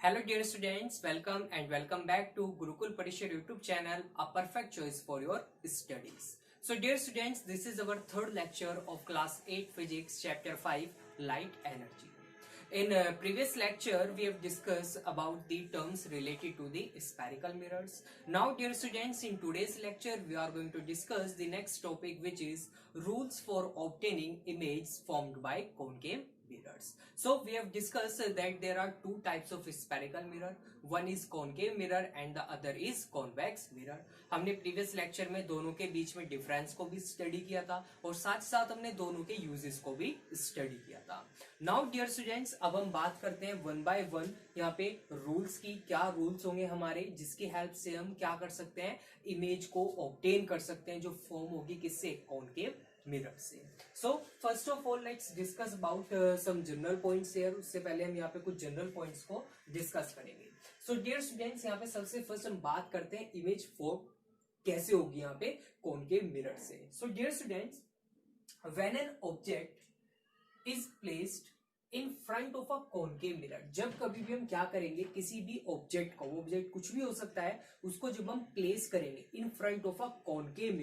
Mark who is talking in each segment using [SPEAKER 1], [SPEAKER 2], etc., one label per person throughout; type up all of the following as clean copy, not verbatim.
[SPEAKER 1] Hello dear students, welcome back to Gurukul Parishar YouTube channel, a perfect choice for your studies. So dear students, this is our third lecture of class 8 physics chapter 5 light energy. In previous lecture we have discussed about the terms related to the spherical mirrors. Now dear students, in today's lecture we are going to discuss the next topic, which is rules for obtaining image formed by concave mirrors. So we have discussed that there are two types of spherical mirror. One is concave mirror and the other is convex mirror. हमने previous lecture में दोनों के बीच में difference को भी study किया था और साथ साथ हमने दोनों के यूजेस को भी स्टडी किया था. नाउ डियर स्टूडेंट्स, अब हम बात करते हैं वन बाय वन यहाँ पे रूल्स की. क्या रूल्स होंगे हमारे जिसकी हेल्प से हम क्या कर सकते हैं, इमेज को ऑब्टेन कर सकते हैं जो फॉर्म होगी किससे, कॉनकेव मिरर से. So first of all let's discuss about some general points here. उससे पहले हम यहाँ पे कुछ जनरल पॉइंट्स को डिस्कस करेंगे. सो डियर स्टूडेंट्स, यहाँ पे सबसे फर्स्ट हम बात करते हैं इमेज फॉर्म कैसे होगी यहाँ पे कॉनकेव मिरर से. So dear students, when an object is placed in front of a concave mirror, जब कभी भी हम क्या करेंगे, किसी भी ऑब्जेक्ट को, वो ऑब्जेक्ट कुछ भी हो सकता है, उसको जब हम प्लेस करेंगे in front of a concave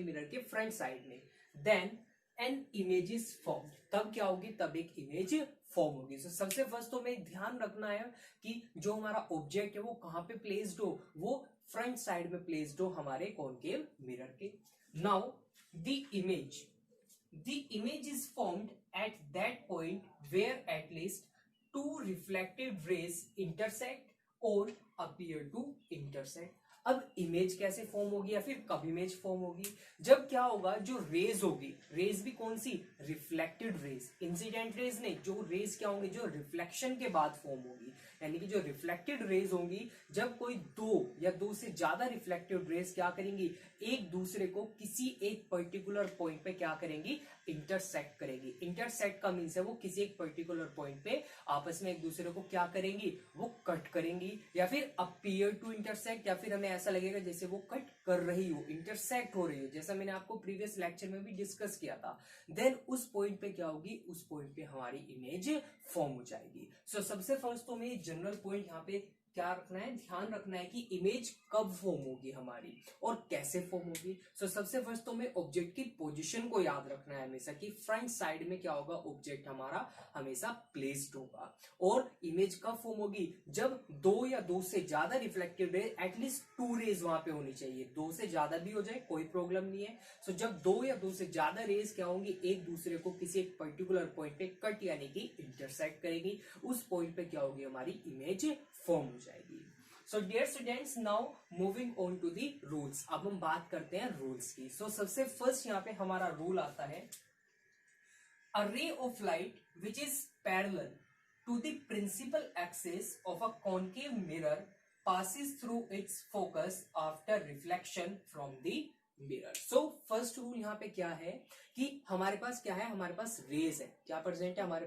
[SPEAKER 1] mirror के फ्रंट साइड में, then an image is form. तब क्या होगी, तब एक इमेज फॉर्म होगी. So, सबसे फर्स्ट तो हमें ध्यान रखना है कि जो हमारा ऑब्जेक्ट है वो कहां पे प्लेस्ड हो, वो फ्रंट साइड में प्लेस्ड हो हमारे कॉनकेव मिरर के. Now the image is formed at that point where at least two reflected rays intersect or appear to intersect. अब इमेज कैसे फॉर्म होगी या फिर कब इमेज फॉर्म होगी, जब क्या होगा, जो रेज होगी, रेज भी कौन सी, रिफ्लेक्टेड रेज, इंसिडेंट रेज नहीं, जो रेज क्या होंगे, जो रिफ्लेक्शन के बाद फॉर्म होगी. यानी कि जो रिफ्लेक्टेड रेज होंगी, जब कोई दो या दो से ज्यादा रिफ्लेक्टेड रेज क्या करेंगी, एक दूसरे को किसी एक पर्टिकुलर पॉइंट पे क्या करेंगी, इंटरसेक्ट करेंगी. इंटरसेक्ट का मीन्स है वो किसी एक पर्टिकुलर पॉइंट पे आपस में एक दूसरे को क्या करेंगी, वो कट करेंगी, या फिर अपीयर टू इंटरसेक्ट, या फिर हमें ऐसा लगेगा जैसे वो कट कर रही हो, इंटरसेक्ट हो रही हो, जैसा मैंने आपको प्रीवियस लेक्चर में भी डिस्कस किया था. देन उस पॉइंट पे क्या होगी, उस पॉइंट पे हमारी इमेज फॉर्म हो जाएगी. सो सबसे फर्स्ट तो हमें जनरल पॉइंट यहाँ पे क्या रखना है, ध्यान रखना है कि इमेज कब फॉर्म होगी हमारी और कैसे फॉर्म होगी. सो सबसे फर्स्ट तो हमें ऑब्जेक्ट की पोजीशन को याद रखना है हमेशा कि फ्रंट साइड में क्या होगा, ऑब्जेक्ट हमारा हमेशा प्लेस्ड होगा. और इमेज कब फॉर्म होगी, जब दो या दो से ज्यादा reflected rays, at least two rays वहां पे होनी चाहिए. दो से ज्यादा भी हो जाए कोई प्रॉब्लम नहीं है. सो जब दो या दो से ज्यादा रेज क्या होंगी, एक दूसरे को किसी एक पर्टिकुलर पॉइंट पे कट यानी कि इंटरसेक्ट करेगी, उस पॉइंट पे क्या होगी, हमारी इमेज फॉर्म हो जाएगी. So dear students, now moving on to the rules. अब हम बात करते हैं रूल्स की. सो सबसे फर्स्ट यहाँ पे हमारा रूल आता है, a ray of light which is parallel to the principal axis of a concave mirror passes through its focus after reflection from the mirror. So first rule यहाँ पे क्या है कि हमारे पास क्या है, हमारे पास रेज है. क्या प्रेजेंट है हमारे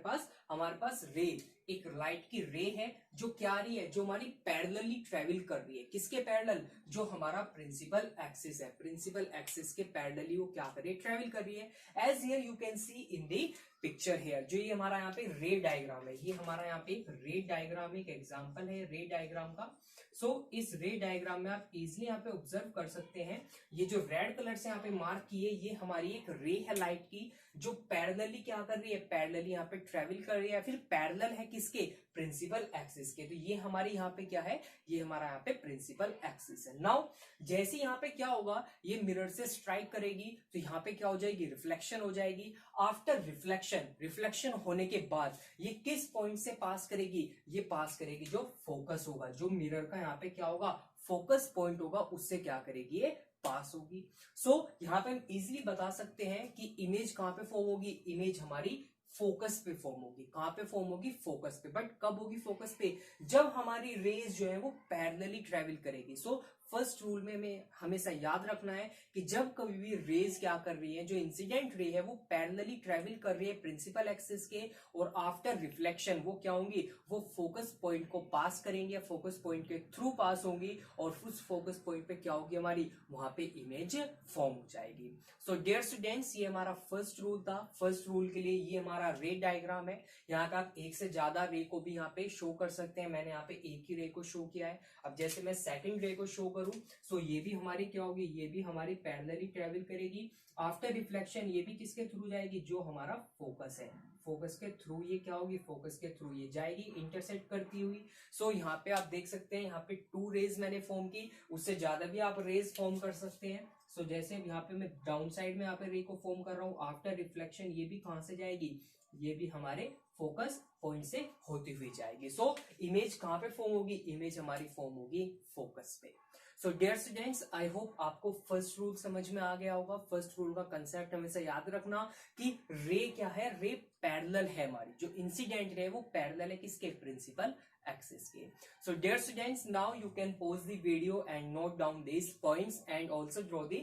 [SPEAKER 1] पास रे, एक लाइट की रे है जो क्या आ रही है, जो हमारी पैरेलली ट्रेवल कर रही है. किसके पैरेलल, जो हमारा प्रिंसिपल एक्सिस है, प्रिंसिपल एक्सिस के पैरेलली वो क्या कर रही है, ट्रेवल कर रही है. As here you can see in the picture here, जो ये हमारा यहाँ पे रे डायग्राम है, ये हमारा यहाँ पे एक रे डायग्राम, एक एग्जांपल है रे डायग्राम का. सो इस रे डायग्राम में आप इजिली यहाँ पे ऑब्जर्व कर सकते हैं, ये जो रेड कलर से यहाँ पे मार्क की है, ये हमारी एक रे है लाइट की, जो पैरेलली क्या कर रही है, पैरेलली यहाँ पे ट्रेवल कर रही है, फिर पैरेलल है किसके, प्रिंसिपल एक्सिस के. तो ये हमारे यहाँ पे क्या है, ये हमारा यहाँ पे प्रिंसिपल एक्सिस है. नाउ जैसे यहाँ पे क्या होगा, ये मिरर से स्ट्राइक करेगी तो यहाँ पे क्या हो जाएगी, रिफ्लेक्शन हो जाएगी. आफ्टर रिफ्लेक्शन होने के बाद ये किस पॉइंट से पास करेगी, ये पास करेगी जो फोकस होगा, जो मिरर का यहाँ पे क्या होगा, फोकस पॉइंट होगा, उससे क्या करेगी, ये पास होगी. सो यहाँ पे हम इजिली बता सकते हैं कि इमेज कहां पे फॉर्म होगी, इमेज हमारी फोकस पे फॉर्म होगी. कहां पे फॉर्म होगी, फोकस पे. बट कब होगी फोकस पे, जब हमारी रेज जो है वो पैरेलली ट्रेवल करेगी. सो फर्स्ट रूल में हमें हमेशा याद रखना है कि जब कभी भी रेज क्या कर रही है, जो इंसिडेंट रे है वो पैरेलली ट्रेवल कर रही है प्रिंसिपल एक्सिस के, और आफ्टर रिफ्लेक्शन वो क्या होंगी, वो फोकस पॉइंट को पास करेंगे, फोकस पॉइंट के थ्रू पास होंगी, और उस फोकस पॉइंट पे क्या होगी हमारी, वहां पे इमेज फॉर्म हो जाएगी। सो डियर स्टूडेंट्स, ये हमारा फर्स्ट रूल था। फर्स्ट रूल के लिए ये हमारा रे डायग्राम है। यहाँ का आप एक से ज्यादा रे को भी यहाँ पे शो कर सकते हैं। मैंने यहाँ पे एक ही रे को शो किया है। अब जैसे मैं सेकंड रे को शो करूं, सो ये भी हमारी क्या होगी, ये भी हमारी पैरेलली ट्रेवल करेगी। आफ्टर रिफ्लेक्शन ये भी किसके थ्रू जाएगी, जो हमारा फोकस है, फोकस के थ्रू ये क्या होगी, फोकस के थ्रू ये जाएगी इंटरसेक्ट करती हुई। सो यहाँ पे आप देख सकते हैं, यहाँ पे 2 रेज मैंने फॉर्म की, उससे ज्यादा भी आप रेज फॉर्म कर सकते हैं। सो जैसे यहाँ पे मैं डाउन साइड में यहाँ पे रे को फॉर्म कर रहा हूँ, आफ्टर रिफ्लेक्शन ये भी कहां से जाएगी, ये भी हमारे फोकस पॉइंट से होती हुई जाएगी। सो इमेज कहां पे फॉर्म होगी, इमेज हमारी फॉर्म होगी फोकस पे। So dear students, I hope आपको फर्स्ट रूल समझ में आ गया होगा। फर्स्ट रूल का कंसेप्ट हमेशा याद रखना कि रे क्या है, रे पैरेलल है, हमारी जो इंसिडेंट रे वो पैरेलल है किसके, प्रिंसिपल एक्सिस के। So dear students, now you can pause the video and note down these points and also draw the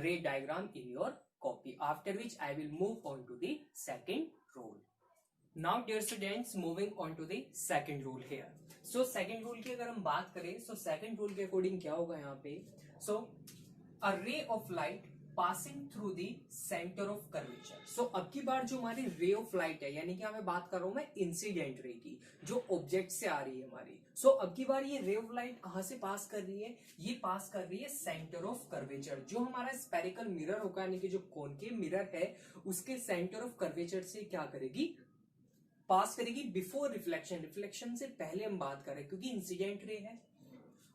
[SPEAKER 1] ray diagram in your copy, after which I will move on to the second rule. Now dear students, moving on to the second rule here. So second rule की अगर हम बात करें, so second rule के according क्या होगा यहाँ पे, so a ray of light passing through the centre of curvature. So अब की बार जो हमारी रे ऑफ लाइट है, यानी कि मैं बात कर रहा हूं मैं इंसिडेंट रे की, जो ऑब्जेक्ट से आ रही है हमारी। सो अब की बार ये रे ऑफ लाइट कहां से पास कर रही है, ये पास कर रही है सेंटर ऑफ कर्वेचर। जो हमारा स्पेरिकल मिरर होगा, यानी कि जो कॉनकेव मिरर है, उसके सेंटर ऑफ कर्वेचर से क्या करेगी, पास करेगी बिफोर रिफ्लेक्शन। रिफ्लेक्शन से पहले हम बात करें, क्योंकि इंसिडेंट रे है,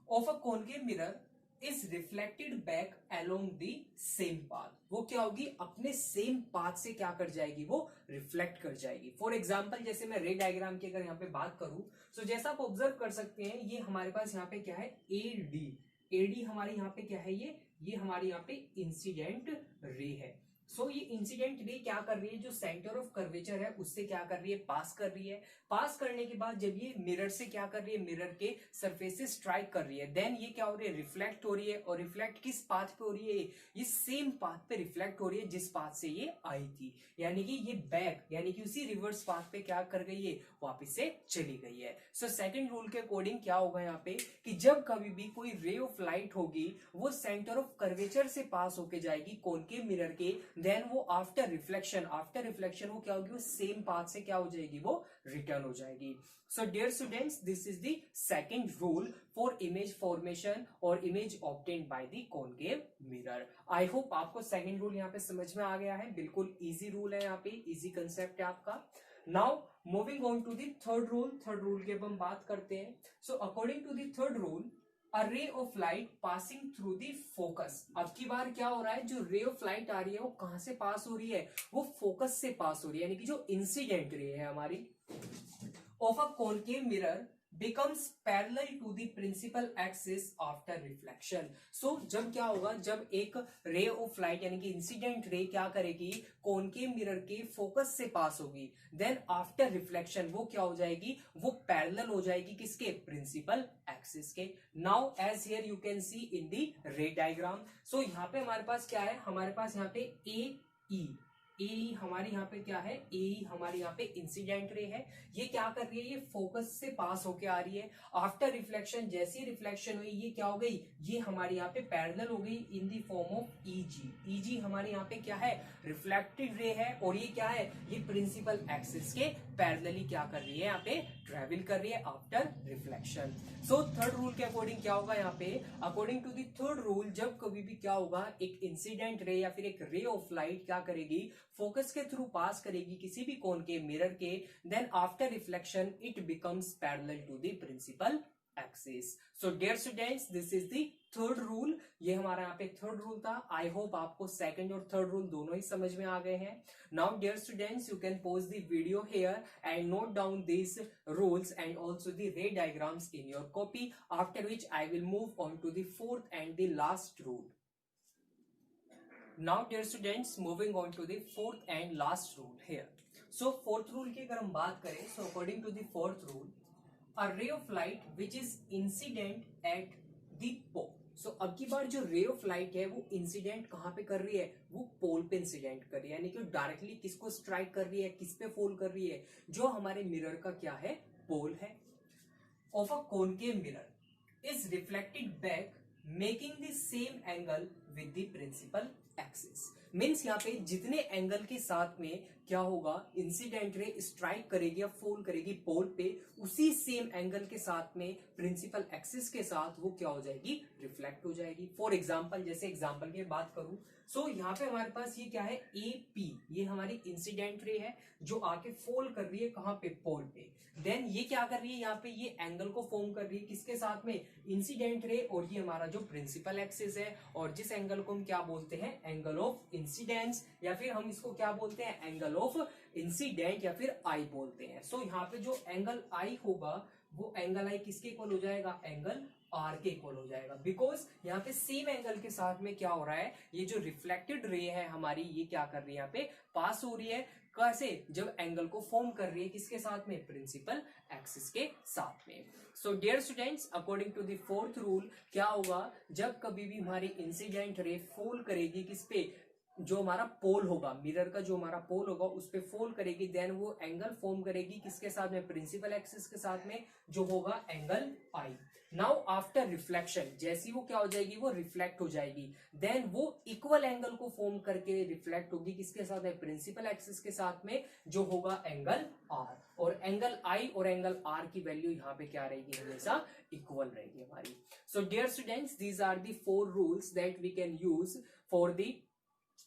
[SPEAKER 1] of a concave mirror is reflected back along the same path. वो क्या होगी, अपने सेम पाथ से क्या कर जाएगी, वो रिफ्लेक्ट कर जाएगी। फॉर एग्जांपल जैसे मैं रे डायग्राम की अगर यहाँ पे बात करूं, सो जैसा आप ऑब्जर्व कर सकते हैं, ये हमारे पास यहाँ पे क्या है, एडी। एडी हमारी यहाँ पे क्या है, ये हमारी यहाँ पे इंसिडेंट रे है। सो ये इंसिडेंट रे क्या कर रही है, जो सेंटर ऑफ कर्वेचर है उससे क्या कर रही है, पास कर रही है। पास करने के बाद जब ये मिरर से क्या कर रही है, मिरर के सरफेस से स्ट्राइक कर रही है, देन ये क्या हो रही है, रिफ्लेक्ट हो रही है। और रिफ्लेक्ट किस पाथ पे हो रही है, ये सेम पाथ पे रिफ्लेक्ट हो रही है जिस पाथ से ये आई थी। यानी कि ये बैक, यानी कि उसी रिवर्स पाथ पे क्या कर गई है, वापिस से चली गई है। सो सेकंड रूल के अकॉर्डिंग क्या होगा यहाँ पे, कि जब कभी भी कोई रे ऑफ लाइट होगी, वो सेंटर ऑफ कर्वेचर से पास होके जाएगी कॉनकेव मिरर के, देन वो आफ्टर रिफ्लेक्शन वो क्या होगी, वो सेम पाथ से क्या हो जाएगी, वो रिटर्न हो जाएगी। So dear students, this is the second rule for image formation और image obtained by the concave mirror. I hope आपको सेकंड रूल यहाँ पे समझ में आ गया है। बिल्कुल इजी रूल है, यहाँ पे इजी कंसेप्ट है आपका। Now moving on to the third rule. Third rule की अब हम बात करते हैं। So according to the third rule, A ray of light passing through the focus। अब की बार क्या हो रहा है, जो रे ऑफ लाइट आ रही है वो कहां से पास हो रही है, वो फोकस से पास हो रही है, यानी कि जो इंसिडेंट रे है हमारी of a concave mirror becomes parallel to the principal axis after reflection। so जब क्या होगा, जब एक रे ऑफ लाइट यानी कि इंसिडेंट रे क्या करेगी, कॉनकेव मिरर के फोकस से पास होगी, देन आफ्टर रिफ्लेक्शन वो क्या हो जाएगी, वो पैरेलल हो जाएगी किसके, प्रिंसिपल एक्सिस के। Now as here you can see in the ray diagram. सो यहाँ पे हमारे पास क्या है, हमारे पास यहाँ पे ए हमारी यहाँ पे क्या है, ए हमारी यहाँ पे इंसिडेंट रे है। ये क्या कर रही है, ये फोकस से पास होके आ रही है। आफ्टर रिफ्लेक्शन, जैसी रिफ्लेक्शन हुई, ये क्या हो गई, ये हमारी यहाँ पे पैरेलल हो गई in the form of EG. EG हमारे यहाँ पे क्या है, रिफ्लेक्टेड रे है, और ये क्या है, ये प्रिंसिपल एक्सिस के पैरेलली क्या कर रही है, यहाँ पे ट्रेवल कर रही है after reflection. So third rule के अकॉर्डिंग क्या होगा यहाँ पे, according to the third rule, जब कभी भी क्या होगा, एक इंसिडेंट रे या फिर एक रे ऑफ लाइट क्या करेगी, फोकस के थ्रू पास करेगी किसी भी कोन के मिरर के, then after reflection it becomes parallel to the principal axis. So dear students, this is the third rule. ये हमारा यहाँ पे थर्ड रूल था। आई होप आपको सेकंड और थर्ड रूल दोनों ही समझ में आ गए हैं। Now dear students, you can pause the video here and note down this rules and also the ray diagrams in your copy, after which I will move on to the fourth and the last rule. Now dear students, moving on to the fourth and last rule here. So fourth rule की अगर हम बात करें, so according to the fourth rule, a ray of light which is incident at the सो अब की बार जो रे of light है वो इंसिडेंट कहां पे कर रही है, वो पोल पे इंसिडेंट कर रही है, यानी कि डायरेक्टली किसको स्ट्राइक कर रही है, किस पे फॉल कर रही है, जो हमारे मिरर का क्या है, पोल है। Of a concave mirror is reflected back making the same angle with the principal axis. Means यहाँ पे जितने एंगल के साथ में क्या होगा, इंसिडेंट रे स्ट्राइक करेगी या फॉल करेगी पोल पे, उसी सेम एंगल के साथ में प्रिंसिपल एक्सिस के साथ वो क्या हो जाएगी, रिफ्लेक्ट हो जाएगी। फॉर एग्जांपल, जैसे एग्जांपल की बात करूं, सो यहाँ पे हमारे पास ये क्या है, ए पी, ये हमारी इंसिडेंट रे है जो आके फॉल कर रही है कहां पे, पोल पे। देन ये क्या कर रही है, यहाँ पे ये एंगल को फॉर्म कर रही है किसके साथ में, इंसिडेंट रे, और ये हमारा जो प्रिंसिपल एक्सिस है, और जिस एंगल को हम क्या बोलते हैं, एंगल ऑफ इंसिडेंस, या फिर हम इसको क्या बोलते हैं, एंगल ऑफ इंसिडेंट, या फिर आई बोलते हैं। सो यहाँ पे जो एंगल आई होगा वो एंगल आई किसके इक्वल हो जाएगा, एंगल आर के इक्वल हो जाएगा, बिकॉज यहाँ पे सेम एंगल के साथ में क्या हो रहा है, ये जो रिफ्लेक्टेड रे है हमारी, ये क्या कर रही है, यहाँ पे पास हो रही है, कैसे, जब एंगल को फॉर्म कर रही है किसके साथ में, प्रिंसिपल एक्सिस के साथ में। So dear students, according to the fourth rule क्या होगा, जब कभी भी हमारी इंसिडेंट रे फॉल करेगी किस पे, जो हमारा पोल होगा, मिरर का जो हमारा पोल होगा उस पे फॉल करेगी, देन वो एंगल फॉर्म करेगी किसके साथ में, प्रिंसिपल एक्सिस के साथ में, जो होगा एंगल आई। नाउ आफ्टर रिफ्लेक्शन, जैसी वो क्या हो जाएगी, वो रिफ्लेक्ट हो जाएगी, देन वो इक्वल एंगल को फॉर्म करके रिफ्लेक्ट होगी किसके साथ में, प्रिंसिपल एक्सिस के साथ में, जो होगा एंगल आर, और एंगल आई और एंगल आर की वैल्यू यहाँ पे क्या रहेगी, हमेशा इक्वल रहेगी हमारी। So dear students, these are the 4 rules that we can use for the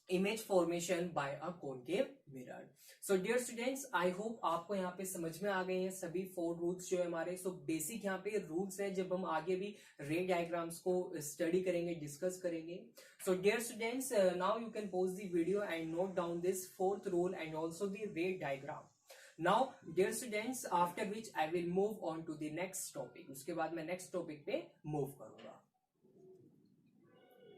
[SPEAKER 1] image formation by a concave mirror. So dear students, I hope आपको यहाँ पे समझ में आ गए हैं सभी 4 रूल्स जो है हमारे। सो बेसिक यहाँ पे रूल्स है, जब हम आगे भी रे डायग्राम्स को स्टडी करेंगे, डिस्कस करेंगे। So dear students, now you can pause the video and note down this 4th rule and also the ray diagram. Now dear students, after which I will move on to the next topic, उसके बाद मैं next topic पे move करूंगा।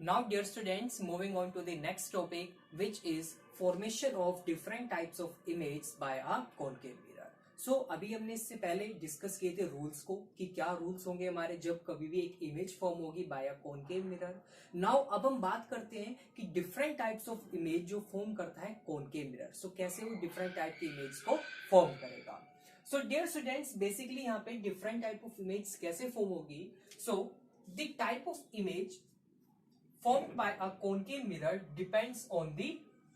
[SPEAKER 1] Now dear students, moving on to the next topic, which is formation of different types of image by a concave mirror. So अभी हमने इससे पहले discuss किए थे रूल्स को, कि क्या रूल्स होंगे हमारे जब कभी भी एक इमेज फॉर्म होगी by a concave mirror. Now अब हम बात करते हैं कि डिफरेंट टाइप्स ऑफ इमेज जो फॉर्म करता है कॉनकेव मिरर, सो कैसे वो डिफरेंट टाइप की इमेज को फॉर्म करेगा। सो डियर स्टूडेंट्स, बेसिकली यहाँ पे डिफरेंट टाइप ऑफ इमेज कैसे फॉर्म होगी। So the type of image formed by a concave mirror depends on the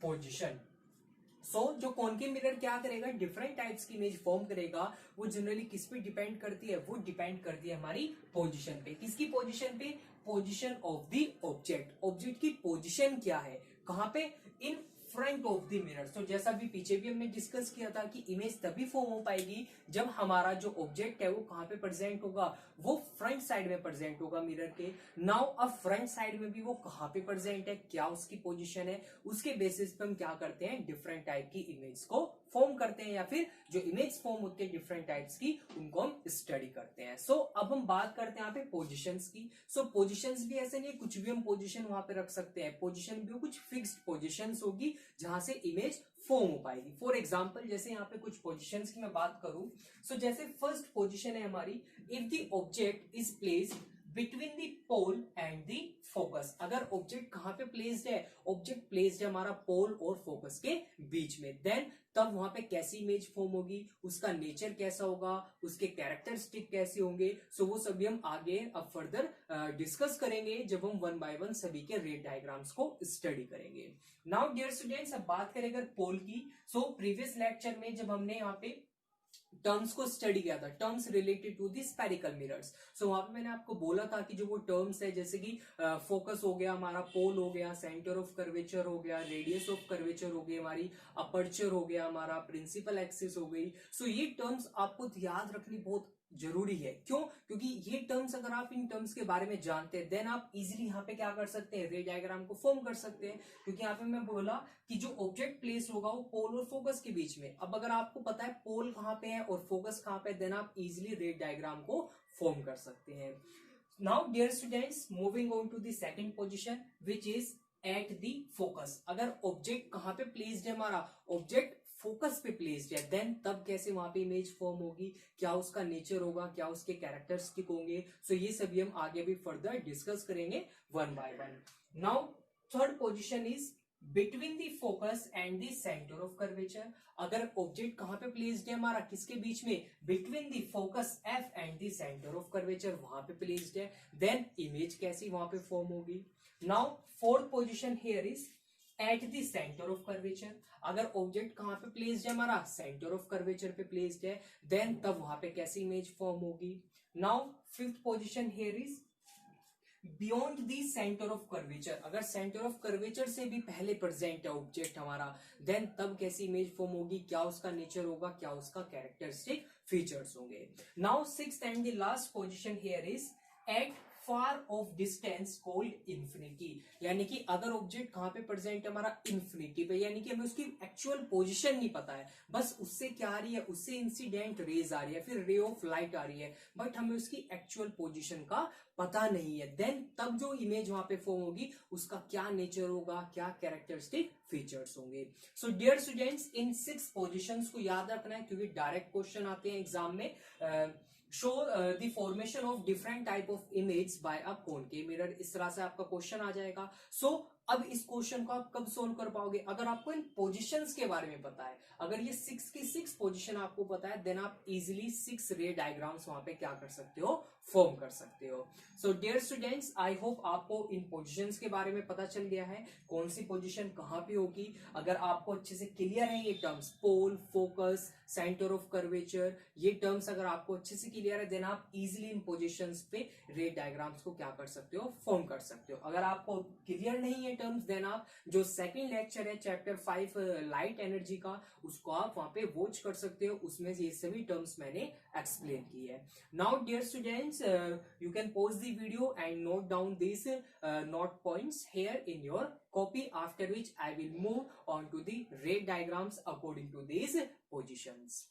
[SPEAKER 1] position. So जो concave mirror क्या करेगा, डिफरेंट टाइप्स की इमेज फॉर्म करेगा, वो जनरली किस पे डिपेंड करती है, वो डिपेंड करती है हमारी पोजीशन पे। किसकी पोजीशन पे, position of the object. Object की पोजीशन क्या है, कहां पे, इन फ्रंट ऑफ द मिरर। तो जैसा भी पीछे भी हमने डिस्कस किया था कि इमेज तभी फॉर्म हो पाएगी जब हमारा जो ऑब्जेक्ट है वो कहां पे प्रेजेंट होगा, वो फ्रंट साइड में प्रेजेंट होगा मिरर के। नाउ अब फ्रंट साइड में भी वो कहां पे प्रेजेंट है, क्या उसकी पोजीशन है, उसके बेसिस पे हम क्या करते हैं, डिफरेंट टाइप की इमेज को फॉर्म करते हैं, या फिर जो इमेज फॉर्म होती है डिफरेंट टाइप्स की, उनको हम स्टडी करते हैं। सो अब हम बात करते हैं यहाँ पे पोजीशंस की। सो पोजीशंस भी ऐसे नहीं कुछ भी हम पोजीशन वहां पे रख सकते हैं, पोजीशन भी कुछ फिक्स्ड पोजीशंस होगी जहां से इमेज फॉर्म हो पाएगी। फॉर एग्जांपल, जैसे यहाँ पे कुछ पोजीशंस की मैं बात करूं, सो जैसे फर्स्ट पोजीशन है हमारी, if the object is placed between the pole and the focus. अगर ऑब्जेक्ट कहां पे प्लेस्ड है, ऑब्जेक्ट प्लेस्ड है हमारा पोल और फोकस के बीच में, देन तब वहां पे कैसी इमेज फॉर्म होगी, उसका नेचर कैसा होगा, उसके कैरेक्टरिस्टिक कैसे होंगे। सो वो सभी हम आगे अब फर्दर डिस्कस करेंगे जब हम 1 by 1 सभी के रे डायग्राम्स को स्टडी करेंगे। नाउ डियर स्टूडेंट्स, अब बात करें अगर पोल की, सो प्रीवियस लेक्चर में जब हमने यहाँ पे टर्म्स को स्टडी किया था, terms related to the spherical mirrors, so वहां पे मैंने आपको बोला था कि जो वो टर्म्स है, जैसे कि फोकस हो गया हमारा, पोल हो गया, सेंटर ऑफ कर्वेचर हो गया, रेडियस ऑफ कर्वेचर हो गई हमारी, अपर्चर हो गया हमारा, प्रिंसिपल एक्सिस हो गई। सो ये टर्म्स आपको याद रखनी बहुत जरूरी है। क्यों? क्योंकि ये टर्म्स अगर आप इन टर्म्स के बारे में जानते हैं, देन आप इजीली यहाँ पे क्या कर सकते हैं, रे डायग्राम को फॉर्म कर सकते हैं। क्योंकि यहाँ पे मैं बोला कि जो ऑब्जेक्ट प्लेस होगा वो पोल और फोकस के बीच में। अब अगर आपको पता है पोल कहाँ पे है और फोकस कहाँ पे है, देन आप इजीली रे डायग्राम को फॉर्म कर सकते हैं। Now dear students, moving on to the second position which is at the focus. अगर ऑब्जेक्ट कहाँ पे प्लेस्ड है हमारा, ऑब्जेक्ट फोकस पे प्लेस्ड है, देन तब कैसे वहां पे इमेज फॉर्म होगी, क्या उसका नेचर होगा, क्या उसके कैरेक्टरिस्टिक होंगे। सो ये सभी हम आगे भी फर्दर डिस्कस करेंगे one by one. Now third position is between the focus and the centre of curvature. अगर ऑब्जेक्ट कहां पे प्लेस्ड है हमारा, किसके बीच में, between the focus F and the centre of curvature, वहां पे प्लेस्ड है, देन इमेज कैसी वहां पे फॉर्म होगी। Now fourth position here is at the centre of curvature. अगर ऑब्जेक्ट कहां पे प्लेस्ड है हमारा, सेंटर ऑफ कर्वेचर पे प्लेस्ड है, देन तब वहां पे कैसी इमेज फॉर्म होगी। Now fifth position here is beyond the centre of curvature. अगर सेंटर ऑफ कर्वेचर से भी पहले प्रेजेंट है ऑब्जेक्ट हमारा, देन तब कैसी इमेज फॉर्म होगी, क्या उसका नेचर होगा, क्या उसका कैरेक्टरिस्टिक फीचर्स होंगे। Now sixth and the last position here is at far of distance called infinity. यानी कि अगर ऑब्जेक्ट कहां पे प्रेजेंट है हमारा, इंफिनिटी पे, यानी कि हमें उसकी एक्चुअल पोजीशन नहीं पता है, बस उससे क्या आ रही है, उससे इंसिडेंट रेज आ रही है, फिर रे ऑफ लाइट आ रही है, बट हमें उसकी एक्चुअल पोजीशन का पता नहीं है, देन तब जो इमेज वहां पे फॉर्म होगी उसका क्या नेचर होगा, क्या कैरेक्टरिस्टिक फीचर्स होंगे। सो डियर स्टूडेंट्स, इन 6 पोजीशंस को याद रखना है, क्योंकि डायरेक्ट क्वेश्चन आते हैं एग्जाम में। Show the formation of different type of image by a concave mirror, इस तरह से आपका क्वेश्चन आ जाएगा। सो अब इस क्वेश्चन को आप कब सोल्व कर पाओगे, अगर आपको इन पोजीशंस के बारे में पता है। अगर ये 6 की 6 पोजीशन आपको पता है, देन आप इजीली 6 रे डायग्राम्स वहां पे क्या कर सकते हो, फॉर्म कर सकते हो। So dear students, I hope आपको इन पोजीशंस के बारे में पता चल गया है, कौन सी पोजीशन कहां पे होगी। अगर आपको अच्छे से क्लियर है ये terms, pole, focus, centre of curvature, ये टर्म्स अगर आपको अच्छे से क्लियर है, देन आप इजीली इन पोजीशंस पे रे डायग्राम्स को क्या कर सकते हो, फॉर्म कर सकते हो। अगर आपको क्लियर नहीं है टर्म्स, देन आप जो सेकंड लेक्चर है चैप्टर 5 लाइट एनर्जी का, उसको आप वहां पे वॉच कर सकते हो, उसमें ये सभी टर्म्स मैंने एक्सप्लेन की है। Now dear students, you can pause the video and note down this note points here in your copy, after which I will move on to the ray diagrams according to this positions.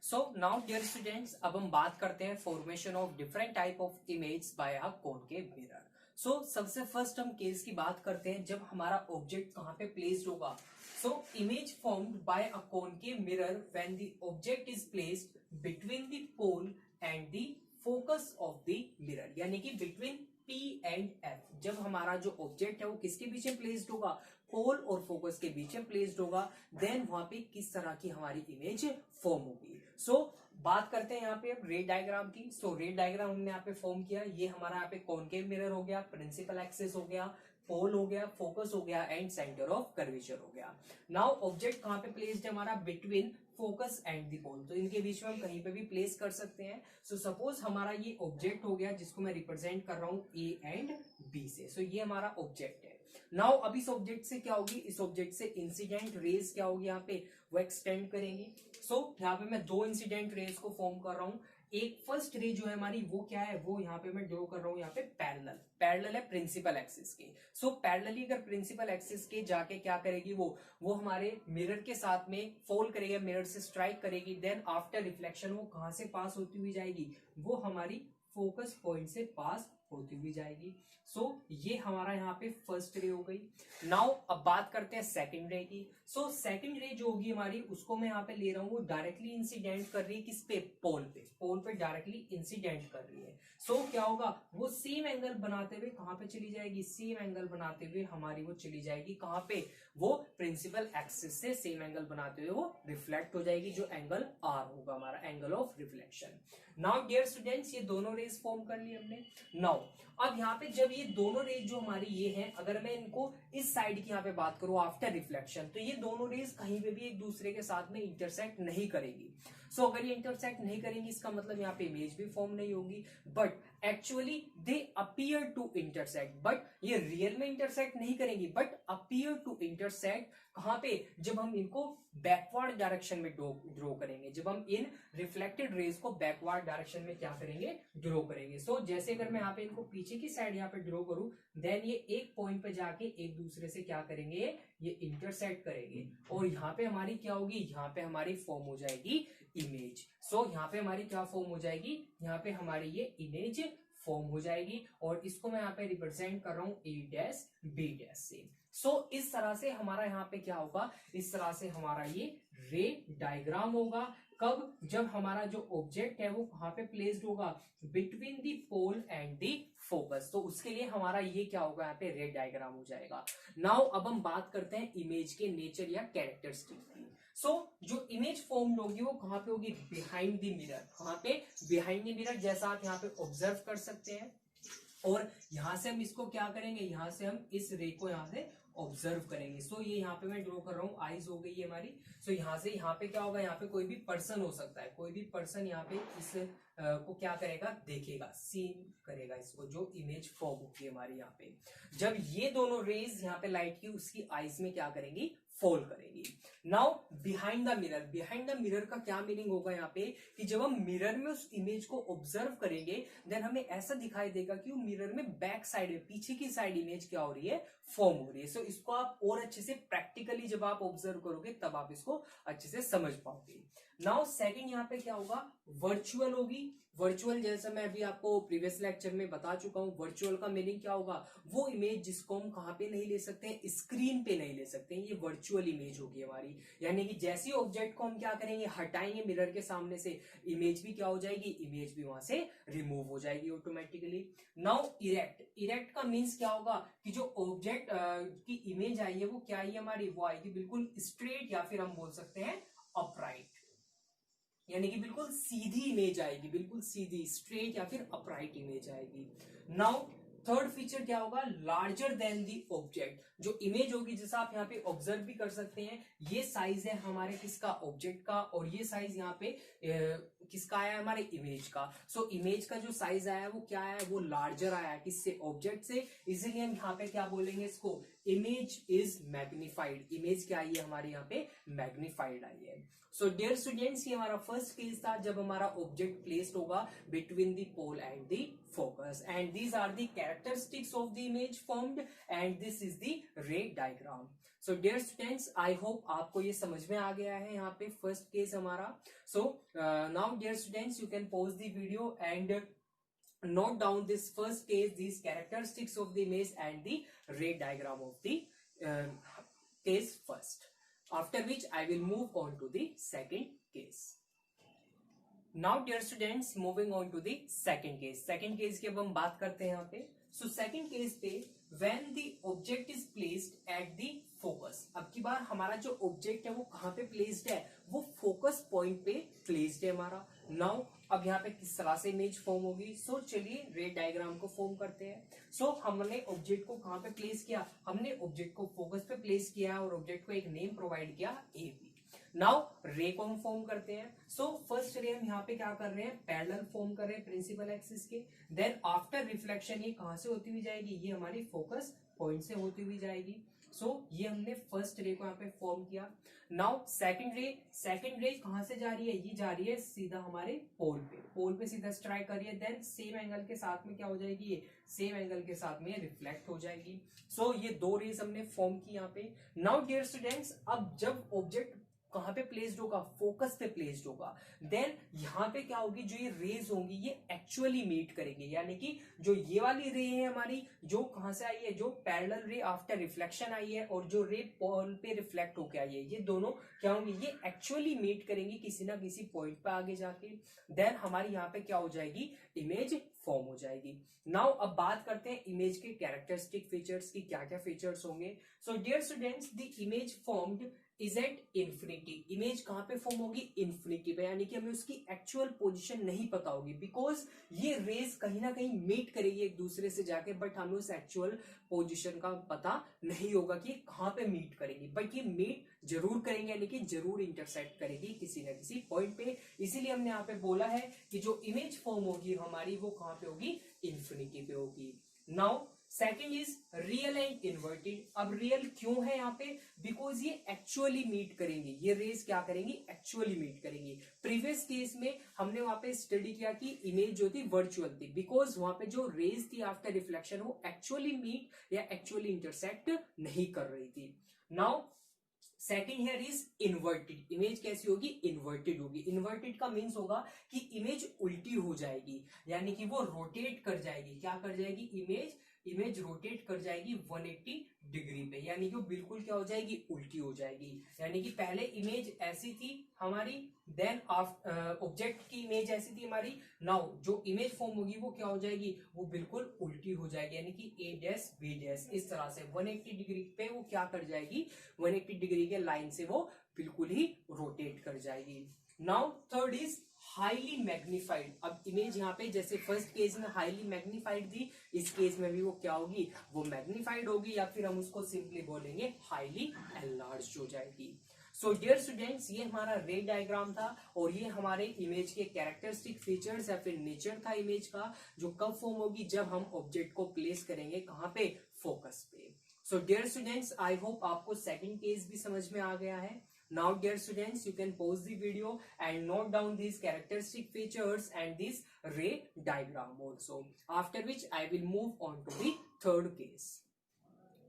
[SPEAKER 1] So now dear students, अब हम बात करते हैं formation of different type of image by a concave mirror. So सबसे first हम case की बात करते हैं जब हमारा ऑब्जेक्ट कहां पे प्लेस्ड होगा। So image formed by a concave mirror when the object is placed between the pole and the focus of the mirror, यानी कि बिटवीन P एंड F। जब हमारा जो ऑब्जेक्ट है वो किसके बीच में प्लेस्ड होगा, पोल और फोकस के बीच में प्लेस्ड होगा, देन वहां पे किस तरह की हमारी इमेज फॉर्म होगी। सो बात करते हैं यहाँ पे अब रे डायग्राम की। सो रे डायग्राम हमने यहाँ पे फॉर्म किया, ये हमारा यहाँ पे कॉनकेव मिरर हो गया, प्रिंसिपल एक्सिस हो गया, पोल हो गया, फोकस हो गया एंड सेंटर ऑफ कर्वेचर हो गया। नाउ ऑब्जेक्ट कहां पे प्लेस्ड है हमारा, बिटवीन फोकस एंड दी पोल, तो इनके बीच में हम कहीं पे भी प्लेस कर सकते हैं। सो सपोज हमारा ये ऑब्जेक्ट हो गया जिसको मैं रिप्रेजेंट कर रहा हूं ए एंड बी से। सो ये हमारा ऑब्जेक्ट है। नाउ अब इस ऑब्जेक्ट से क्या होगी, इस ऑब्जेक्ट से इंसिडेंट रेज क्या होगी यहाँ पे, वो एक्सटेंड करेंगी। सो यहाँ पे मैं 2 इंसिडेंट रेज को फॉर्म कर रहा हूँ। एक फर्स्ट रे जो है हमारी वो क्या है, वो यहाँ पे मैं ड्रॉ कर रहा हूँ यहाँ पे पैरेलल है प्रिंसिपल एक्सिस के। सो पैरेलली अगर प्रिंसिपल एक्सिस के जाके क्या करेगी, वो हमारे मिरर के साथ में फॉल करेगी, मिरर से स्ट्राइक करेगी, देन आफ्टर रिफ्लेक्शन वो कहां से पास होती हुई जाएगी, वो हमारी फोकस पॉइंट से पास होती हुई जाएगी। सो ये हमारा यहाँ पे फर्स्ट रे हो गई। नाउ अब बात करते हैं सेकंड रे की। सो सेकंड रे जो होगी हमारी, उसको मैं यहाँ पे ले रहा हूँ, वो डायरेक्टली इंसिडेंट कर रही है किस पे, पोल पे डायरेक्टली इंसिडेंट कर रही है। सो क्या होगा, वो सेम एंगल बनाते हुए कहां पे चली जाएगी, सेम एंगल बनाते हुए हमारी वो चली जाएगी कहां पे, वो प्रिंसिपल एक्सिस से सेम एंगल बनाते हुए वो रिफ्लेक्ट हो जाएगी, जो एंगल आर होगा हमारा angle of reflection. Now dear students, ये दोनों रेज फॉर्म कर ली हमने। नाउ अब यहाँ पे जब ये दोनों रेज जो हमारी ये हैं, अगर मैं इनको इस साइड की यहाँ पे बात करूं आफ्टर रिफ्लेक्शन, तो ये दोनों रेज कहीं पे भी एक दूसरे के साथ में इंटरसेक्ट नहीं करेगी। सो अगर ये इंटरसेक्ट नहीं करेंगी, इसका मतलब यहाँ पे इमेज भी फॉर्म नहीं होगी, but actually they appear to intersect, but ये रियल में इंटरसेक्ट नहीं करेंगी, बट अपीयर टू इंटरसेक्ट कहां पे, जब हम इनको बैकवर्ड डायरेक्शन में ड्रॉ करेंगे, जब हम इन रिफ्लेक्टेड रेज को बैकवर्ड डायरेक्शन में क्या करेंगे, ड्रॉ करेंगे। सो जैसे अगर मैं यहाँ पे इनको पीछे की साइड यहाँ पे ड्रॉ करूं, देन ये एक पॉइंट पे जाके एक दूसरे से क्या करेंगे, ये इंटरसेक्ट करेंगे, और यहाँ पे हमारी क्या होगी, यहाँ पे हमारी फॉर्म हो जाएगी इमेज। सो यहाँ पे हमारी क्या फॉर्म हो जाएगी, यहाँ पे हमारी ये इमेज फॉर्म हो जाएगी, और इसको मैं यहाँ पे रिप्रेजेंट कर रहा हूँ A डैश B डैश से। सो इस तरह से हमारा यहाँ पे क्या होगा, इस तरह से हमारा ये रे डायग्राम होगा। कब, जब हमारा जो ऑब्जेक्ट है वो कहाँ पे प्लेस्ड होगा, between the pole and the focus, तो उसके लिए हमारा ये क्या होगा, यहाँ पे रे डायग्राम हो जाएगा। नाउ अब हम बात करते हैं इमेज के नेचर या कैरेक्टरिस्टिक की। सो जो इमेज फॉर्म्ड होगी वो कहाँ पे होगी, बिहाइंड द मिरर। कहाँ पे, बिहाइंड द मिरर, जैसा आप यहाँ पे ऑब्जर्व कर सकते हैं। और यहां से हम इसको क्या करेंगे, यहां से हम इस रे को यहां से ऑब्जर्व करेंगे। सो ये यहाँ पे मैं ड्रॉ कर रहा हूँ, आईज हो गई है हमारी। सो यहाँ से यहाँ पे क्या होगा, यहाँ पे कोई भी पर्सन हो सकता है, कोई भी पर्सन यहाँ पे इस को क्या करेगा, देखेगा, सीन करेगा इसको, जो इमेज फॉर्म होगी हमारी यहाँ पे। जब ये दोनों रेज यहाँ पे लाइट की उसकी आईज में क्या करेंगी, फॉल करेगी। Now behind the mirror, behind the mirror का क्या मीनिंग होगा यहाँ पे, कि जब हम मिरर में उस इमेज को ऑब्जर्व करेंगे देन हमें ऐसा दिखाई देगा कि वो मिरर में बैक साइड में, पीछे की साइड इमेज क्या हो रही है, फॉर्म हो रही है। सो इसको आप और अच्छे से प्रैक्टिकली जब आप ऑब्जर्व करोगे तब आप इसको अच्छे से समझ पाओगे। नाउ सेकंड यहाँ पे क्या होगा, वर्चुअल होगी। वर्चुअल, जैसा मैं अभी आपको प्रीवियस लेक्चर में बता चुका हूं, वर्चुअल का मीनिंग क्या होगा, वो इमेज जिसको हम कहां पे नहीं ले सकते हैं, स्क्रीन पे नहीं ले सकते हैं, ये वर्चुअल इमेज होगी हमारी। यानी कि जैसे ऑब्जेक्ट को हम क्या करेंगे, हटाएंगे मिरर के सामने से, इमेज भी क्या हो जाएगी, इमेज भी वहां से रिमूव हो जाएगी ऑटोमेटिकली। नाउ इरेक्ट, इरेक्ट का मीन्स क्या होगा, कि जो ऑब्जेक्ट की इमेज आई है वो क्या आई है हमारी, वो आएगी बिल्कुल स्ट्रेट, या फिर हम बोल सकते हैं अपराइट, यानी कि बिल्कुल सीधी इमेज आएगी, बिल्कुल सीधी, स्ट्रेट या फिर अपराइट इमेज आएगी। नाउ थर्ड फीचर क्या होगा, लार्जर देन दी ऑब्जेक्ट। जो इमेज होगी, जैसा आप यहाँ पे ऑब्जर्व भी कर सकते हैं, ये साइज है हमारे किसका, ऑब्जेक्ट का, और ये साइज यहाँ पे किसका आया है, हमारे इमेज का। सो इमेज का जो साइज आया है वो क्या आया है, वो लार्जर आया है, किससे, ऑब्जेक्ट से। इसीलिए हम यहाँ पे क्या बोलेंगे इसको, इमेज इज मैग्निफाइड। इमेज क्या आई है हमारे यहाँ पे, मैग्निफाइड आई है। सो डियर स्टूडेंट्स, ये हमारा फर्स्ट केस था जब हमारा ऑब्जेक्ट प्लेस्ड होगा between the pole and the focus, and these are the characteristics of the image formed, and this is the ray diagram. So dear students, I hope आपको ये समझ में आ गया है यहाँ पे फर्स्ट केस हमारा। So now dear students, you can pause the video and note down this first case, these characteristics of the image and the ray diagram of the case first, after which I will move on to the second case. Now dear students, moving on to the second case. Second case की अब हम बात करते हैं यहाँ पे। So second case पे when the object is placed at the focus, अब की बार हमारा जो ऑब्जेक्ट है वो कहाँ पे प्लेस्ड है, वो फोकस पॉइंट पे प्लेस्ड है हमारा। नाउ अब यहाँ पे किस तरह से इमेज फॉर्म होगी, सो चलिए रे डायग्राम को फॉर्म करते हैं। सो हमने ऑब्जेक्ट को कहाँ पे प्लेस किया, हमने ऑब्जेक्ट को फोकस पे प्लेस किया और ऑब्जेक्ट को एक नेम प्रोवाइड किया ए बी। नाउ रे को हम फॉर्म करते हैं। सो फर्स्ट रे हम यहाँ पे क्या कर रहे हैं, पैरेलल फॉर्म कर रहे हैं प्रिंसिपल एक्सिस के। देन आफ्टर रिफ्लेक्शन ये कहाँ से होती हुई जाएगी, ये हमारी फोकस पॉइंट से होती हुई जाएगी। सो ये हमने फर्स्ट रे को यहाँ पे फॉर्म किया। नाउ सेकंड रे कहां से जा रही है, ये जा रही है सीधा हमारे पोल पे सीधा स्ट्राइक कर रही है। देन सेम एंगल के साथ में क्या हो जाएगी, ये सेम एंगल के साथ में रिफ्लेक्ट हो जाएगी। सो ये दो रेज हमने फॉर्म की यहाँ पे। नाउ डियर स्टूडेंट्स, अब जब ऑब्जेक्ट कहां पे प्लेस्ड होगा, फोकस पे प्लेस्ड होगा, देन यहाँ पे क्या होगी, जो ये रेज होंगी ये एक्चुअली मीट करेंगे, यानी कि जो ये वाली रे है हमारी, जो कहां से आई है, जो पैरेलल रे आफ्टर रिफ्लेक्शन आई है और जो रे पोल पे रिफ्लेक्ट होके आई है, ये दोनों क्या होंगी, ये एक्चुअली मीट करेंगी किसी ना किसी पॉइंट पे आगे जाके। देन हमारी यहाँ पे क्या हो जाएगी, इमेज फॉर्म हो जाएगी। नाउ अब बात करते हैं इमेज के कैरेक्टरिस्टिक फीचर्स की, क्या क्या फीचर्स होंगे। So dear students, the image formed is at infinity. Image कहां पे फॉर्म होगी, इन्फिनिटी पे, यानी कि हमें उसकी एक्चुअल पोजीशन नहीं पता होगी, बिकॉज ये रेज कहीं ना कहीं मीट करेगी एक दूसरे से जाके, बट हमें उस एक्चुअल पोजीशन का पता नहीं होगा कि कहां पे मीट करेगी, बट ये मीट जरूर करेंगे, यानी कि जरूर इंटरसेक्ट करेगी किसी ना किसी पॉइंट पे। इसीलिए हमने यहाँ पे बोला है कि जो इमेज फॉर्म होगी हमारी वो कहां पे होगी, इन्फिनिटी पे होगी। Now second is real and inverted. अब रियल क्यों है यहाँ पे, बिकॉज ये एक्चुअली मीट करेंगे, ये रेज क्या करेंगी, एक्चुअली मीट करेंगी। प्रीवियस केस में हमने वहां पे स्टडी किया कि इमेज जो थी वर्चुअल थी, बिकॉज वहां पे जो रेज थी आफ्टर रिफ्लेक्शन वो एक्चुअली मीट या एक्चुअली इंटरसेक्ट नहीं कर रही थी। Now second here is inverted. Image कैसी होगी, इन्वर्टेड होगी। इन्वर्टेड का मीन्स होगा कि इमेज उल्टी हो जाएगी, यानी कि वो रोटेट कर जाएगी। क्या कर जाएगी, इमेज इमेज रोटेट कर जाएगी 180 डिग्री पे, यानी कि वो बिल्कुल क्या हो जाएगी, उल्टी हो जाएगी। यानी कि पहले इमेज ऐसी थी हमारी, देन ऑब्जेक्ट की इमेज ऐसी थी हमारी, नाउ जो इमेज फॉर्म होगी वो क्या हो जाएगी, वो बिल्कुल उल्टी हो जाएगी, यानी कि ए डैश बी डैश इस तरह से 180 डिग्री पे वो क्या कर जाएगी, 180 डिग्री के लाइन से वो बिल्कुल ही रोटेट कर जाएगी। Now third is highly magnified. अब इमेज यहाँ पे जैसे फर्स्ट केस में हाईली मैग्निफाइड थी, इस केस में भी वो क्या होगी, वो मैग्निफाइड होगी, या फिर हम उसको सिंपली बोलेंगे हाईली एनलार्ज हो जाएगी। सो डियर स्टूडेंट्स, ये हमारा रे डायग्राम था और ये हमारे इमेज के कैरेक्टरिस्टिक फीचर्स या फिर नेचर था इमेज का, जो कब फॉर्म होगी, जब हम ऑब्जेक्ट को प्लेस करेंगे कहाँ पे, फोकस पे। So dear students, I hope आपको सेकंड केस भी समझ में आ गया है। Now dear students, you can pause the video and note down these characteristic features and this ray diagram also, after which I will move on to the third case.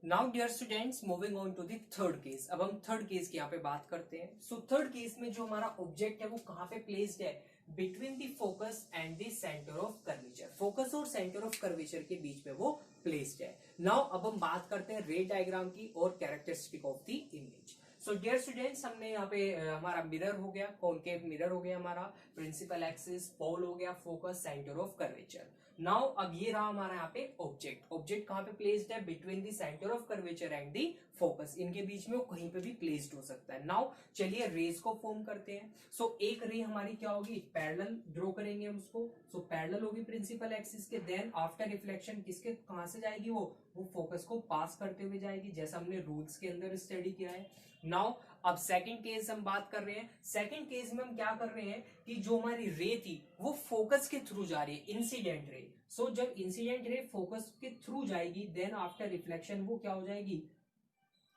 [SPEAKER 1] Now dear students, moving on to the third case. अब हम third case की यहाँ पे बात करते हैं। So third case में जो हमारा ऑब्जेक्ट है वो कहाँ पे प्लेस्ड है, between the focus and the centre of curvature, focus और सेंटर ऑफ कर्वेचर के बीच में वो प्लेस्ड है। नाउ अब हम बात करते हैं रे डायग्राम की और characteristic of the image. So dear students, हमने यहाँ पे हमारा मिरर हो गया, कॉनकेव मिरर हो गया, हमारा प्रिंसिपल एक्सिस, पोल हो गया, focus, centre of curvature. Now अब ये रहा हमारा यहाँ पे ऑब्जेक्ट। ऑब्जेक्ट कहाँ पे प्लेस्ड है, between the centre of curvature and the focus, इनके बीच में वो कहीं पे भी प्लेस्ड हो सकता है। नाउ चलिए रेज को फॉर्म करते हैं। सो एक रे हमारी क्या होगी, पैरेलल ड्रॉ करेंगे हम उसको। सो पैरेलल होगी प्रिंसिपल एक्सिस के, देन आफ्टर रिफ्लेक्शन किसके कहां से जाएगी, वो फोकस को पास करते हुए जाएगी, जैसा हमने रूल्स के अंदर स्टडी किया है। नाउ अब सेकंड केस हम बात कर रहे हैं। सेकंड केस में हम क्या कर रहे हैं कि जो हमारी रे थी वो फोकस के थ्रू जा रही है, इंसिडेंट रे। सो जब इंसिडेंट रे फोकस के थ्रू जाएगी, देन आफ्टर रिफ्लेक्शन वो क्या हो जाएगी,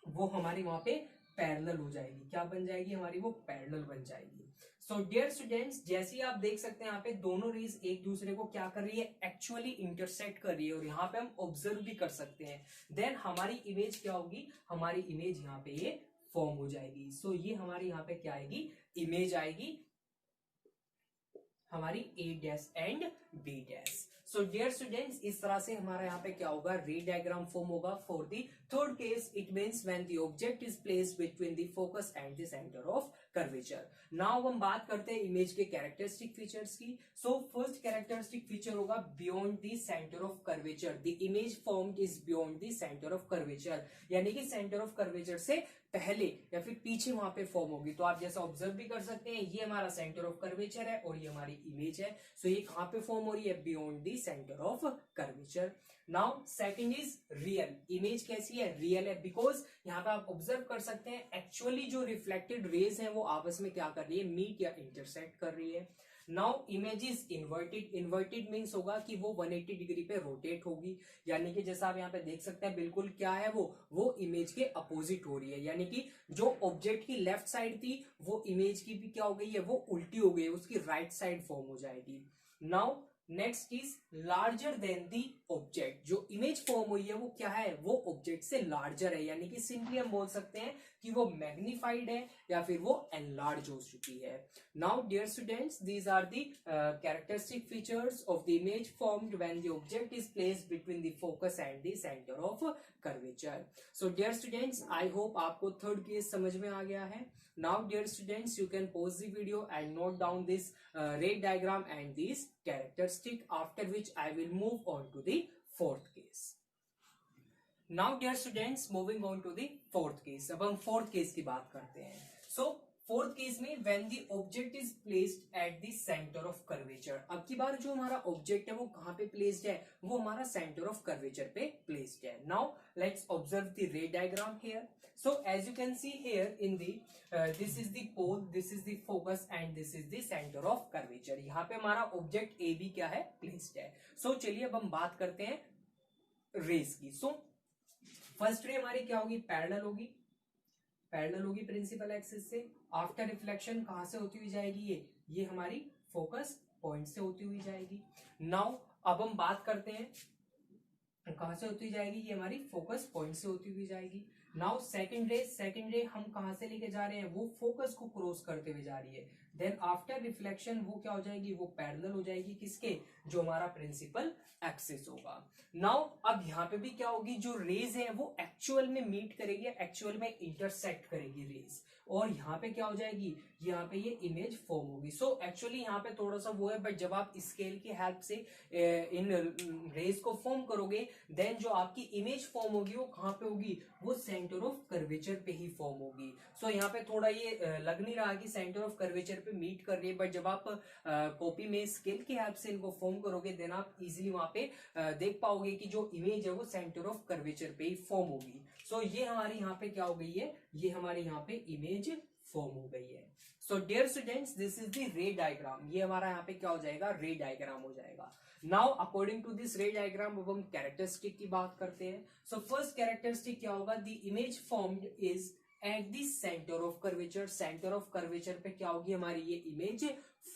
[SPEAKER 1] वो हमारी वहां पे पैरेलल हो जाएगी। क्या बन जाएगी हमारी, वो पैरेलल बन जाएगी। सो डियर स्टूडेंट्स, जैसे आप देख सकते हैं यहाँ पे दोनों रेज एक दूसरे को क्या कर रही है, एक्चुअली इंटरसेक्ट कर रही है, और यहाँ पे हम ऑब्जर्व भी कर सकते हैं। देन हमारी इमेज क्या होगी, हमारी इमेज यहाँ पे ये फॉर्म हो जाएगी। सो ये हमारी यहाँ पे क्या आएगी, इमेज आएगी हमारी A dash and B dash. So dear students, इस तरह से हमारा यहाँ पे क्या होगा, रे डायग्राम फॉर्म होगा for the third case. It means when the object is placed between the focus and the centre of curvature. Now हम बात करते हैं इमेज के कैरेक्टरिस्टिक फीचर्स की। सो फर्स्ट कैरेक्टरिस्टिक फीचर होगा beyond the centre of curvature. The image formed is beyond the centre of curvature, यानी कि centre of curvature से पहले या फिर पीछे वहां पे फॉर्म होगी। तो आप जैसा ऑब्जर्व भी कर सकते हैं, ये हमारा सेंटर ऑफ कर्वेचर है और ये हमारी इमेज है। सो ये कहां पे फॉर्म हो रही है, beyond the centre of curvature. Now second is real. Image कैसी है, रियल है, बिकॉज यहाँ पे आप ऑब्जर्व कर सकते हैं एक्चुअली जो रिफ्लेक्टेड रेज हैं वो आपस में क्या कर रही है, मीट या इंटरसेक्ट कर रही है। Now image is inverted. Inverted means होगा कि वो 180 डिग्री पे रोटेट होगी, यानी कि जैसा आप यहाँ पे देख सकते हैं बिल्कुल क्या है, वो इमेज के अपोजिट हो रही है, यानी कि जो ऑब्जेक्ट की लेफ्ट साइड थी वो इमेज की भी क्या हो गई है, वो उल्टी हो गई है, उसकी राइट साइड फॉर्म हो जाएगी। Now next is larger than the object. जो इमेज फॉर्म हुई है वो क्या है, वो ऑब्जेक्ट से लार्जर है, यानी कि सिंपली हम बोल सकते हैं कि वो मैग्निफाइड है या फिर वो एनलार्ज हो चुकी है। Now dear students, these are the characteristic features of the image formed when the object is placed between the focus and the centre of curvature. So dear students, I hope आपको third case समझ में आ गया है। Now dear students, you can pause the video and note down this ray diagram and these characteristic, after which I will move on to the fourth case. Now dear students, moving on to the fourth case. अब हम fourth case की बात करते हैं। So fourth case में when the object is placed at the centre of curvature. अब की बार जो हमारा ऑब्जेक्ट है वो कहां पे प्लेस्ड है, वो हमारा सेंटर ऑफ कर्वेचर पे प्लेस्ड है। Now let's observe the ray diagram here. So as you can see here in the this is the pole, this is the focus and this is the centre of curvature. यहाँ पे हमारा object A B क्या है, placed है। सो चलिए अब हम बात करते हैं रेस की। सो फर्स्ट रे हमारी क्या होगी, पैरेलल होगी, पैरेलल होगी प्रिंसिपल एक्सिस से। आफ्टर रिफ्लेक्शन कहां से होती हुई जाएगी, ये हमारी फोकस पॉइंट से होती हुई जाएगी। नाउ अब हम बात करते हैं कहां से होती हुई जाएगी, ये हमारी फोकस पॉइंट से होती हुई जाएगी। नाउ सेकंड रे हम कहां से लेके जा रहे हैं, वो फोकस को क्रॉस करते हुए जा रही है। देन आफ्टर रिफ्लेक्शन वो क्या हो जाएगी, वो पैरेलल हो जाएगी किसके, जो हमारा प्रिंसिपल एक्सिस होगा। नाउ अब यहाँ पे भी क्या होगी, जो रेज है वो एक्चुअल में मीट करेगी, एक्चुअल में इंटरसेक्ट करेगी रेज, और यहाँ पे क्या हो जाएगी, यहाँ पे ये इमेज फॉर्म होगी। सो एक्चुअली यहाँ पे थोड़ा सा वो है, बट जब आप स्केल की हेल्प से इन रेज को फॉर्म करोगे, देन जो आपकी इमेज फॉर्म होगी वो कहाँ पे होगी, वो सेंटर ऑफ कर्वेचर पे ही फॉर्म होगी। सो यहाँ पे थोड़ा ये लग नहीं रहा कि सेंटर ऑफ कर्वेचर पे मीट कर रही है, बट जब आप कॉपी में स्केल की हेल्प से इनको फॉर्म करोगे, देन आप इजीली वहां पे देख पाओगे कि जो इमेज है वो सेंटर ऑफ कर्वेचर पे ही फॉर्म होगी। सो ये हमारी यहाँ पे क्या हो गई है, ये हमारे यहाँ पे इमेज फॉर्म हो गई है। So dear students, this is the ray diagram, ये हमारा यहाँ पे क्या हो जाएगा, रे डायग्राम हो जाएगा। Now according to this ray diagram अब हम कैरेक्टरिस्टिक की बात करते हैं। सो फर्स्ट कैरेक्टरिस्टिक क्या होगा, the image formed is at the centre of curvature, centre of curvature पे क्या होगी, हमारी ये इमेज